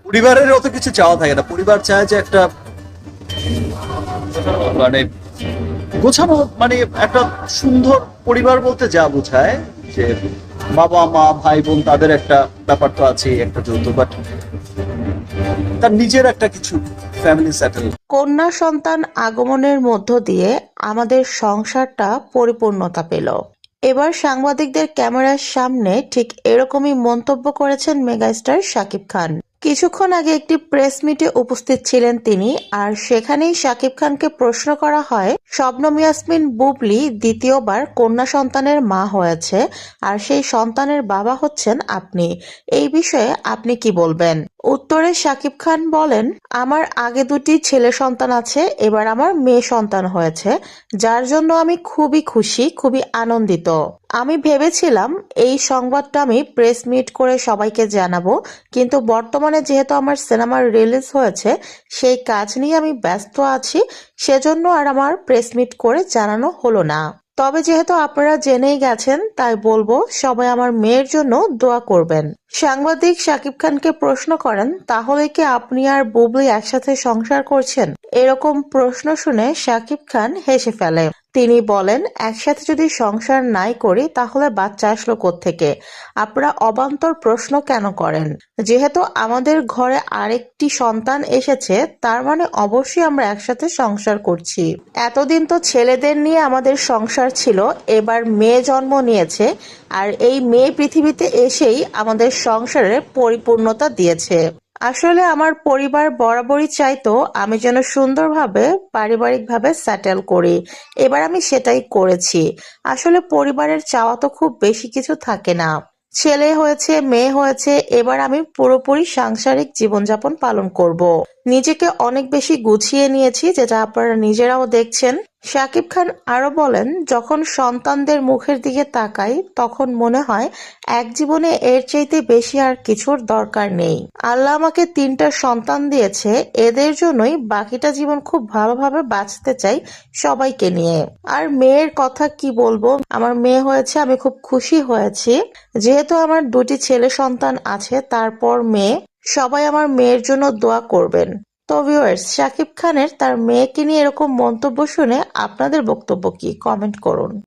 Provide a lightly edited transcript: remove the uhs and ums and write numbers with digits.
পরিবারের অত কিছু চাওয়া থাকে না, পরিবার চায় যে একটা মানে গোছানো, মানে একটা সুন্দর পরিবার বলতে যা বোঝায় যে বাবা মা ভাই বোন তাদের একটা ব্যাপার তো আছে, একটা যৌথ, বাট তার নিজের একটা কিছু ফ্যামিলি সেটেল। কন্যা সন্তান আগমনের মধ্য দিয়ে আমাদের সংসারটা পরিপূর্ণতা পেল। এবার সাংবাদিকদের ক্যামেরার সামনে ঠিক এরকমই মন্তব্য করেছেন মেগাস্টার শাকিব খান। কিছুক্ষণ আগে একটি প্রেস মিটে উপস্থিত ছিলেন তিনি, আর সেখানেই শাকিব খানকে প্রশ্ন করা হয় শবনম ইয়াসমিন বুবলি দ্বিতীয়বার কন্যা সন্তানের মা হয়েছে, আর সেই সন্তানের বাবা হচ্ছেন আপনি। এই বিষয়ে আপনি কি বলবেন? উত্তরে শাকিব খান বলেন, আমার আগে দুটি ছেলে সন্তান আছে, এবার আমার মেয়ে সন্তান হয়েছে, যার জন্য আমি খুবই খুশি, খুবই আনন্দিত। আমি ভেবেছিলাম এই সংবাদটা আমি প্রেস মিট করে সবাইকে জানাবো, কিন্তু বর্তমানে যেহেতু আমার সিনেমা রিলিজ হয়েছে, সেই কাজ নিয়ে আমি ব্যস্ত আছি, সেজন্য আর আমার প্রেস মিট করে জানানো হলো না। তবে যেহেতু আপনারা জেনেই গেছেন, তাই বলবো সবাই আমার মেয়ের জন্য দোয়া করবেন। সাংবাদিক শাকিব খানকে প্রশ্ন করেন, তাহলে কি আপনি আর বুবলি একসাথে সংসার করছেন? এরকম প্রশ্ন শুনে শাকিব খান হেসে ফেলে। তিনি বলেন, একসাথে যদি সংসার নাই করি তাহলে বাচ্চা আসলো কোত্থেকে? আপনারা অবান্তর প্রশ্ন কেন করেন? যেহেতু আমাদের ঘরে আরেকটি সন্তান এসেছে, তার মানে অবশ্যই আমরা একসাথে সংসার করছি। এতদিন তো ছেলেদের নিয়ে আমাদের সংসার ছিল, এবার মেয়ে জন্ম নিয়েছে, আর এই মেয়ে পৃথিবীতে এসেই আমাদের সংসারের পরিপূর্ণতা দিয়েছে। আসলে আমার পরিবার বরাবরই চাইতো আমি যেন সুন্দরভাবে পারিবারিকভাবে সেটেল করি। এবার আমি সেটাই করেছি। আসলে পরিবারের চাওয়া তো খুব বেশি কিছু থাকে না। ছেলে হয়েছে, মেয়ে হয়েছে, এবার আমি পুরোপুরি সাংসারিক জীবনযাপন পালন করব। নিজেকে অনেক বেশি গুছিয়ে নিয়েছি, যেটা আপনারা নিজেরাও দেখছেন। শাকিব খান আরো বলেন, যখন সন্তানদের মুখের দিকে তাকাই তখন মনে হয় এক জীবনে এর চাইতে বেশি আর কিছুর দরকার নেই। আল্লাহ আমাকে 3টা সন্তান দিয়েছে, এদের জন্যই বাকিটা জীবন খুব ভালোভাবে বাঁচতে চাই সবাইকে নিয়ে। আর মেয়ের কথা কি বলবো, আমার মেয়ে হয়েছে, আমি খুব খুশি হয়েছি। যেহেতু আমার দুটি ছেলে সন্তান আছে, তারপর মেয়ে, সবাই আমার মেয়ের জন্য দোয়া করবেন। তো ভিউয়ার্স, শাকিব খানের তার মেয়েকে নিয়ে এরকম মন্তব্য শুনে আপনাদের বক্তব্য কি? কমেন্ট করুন।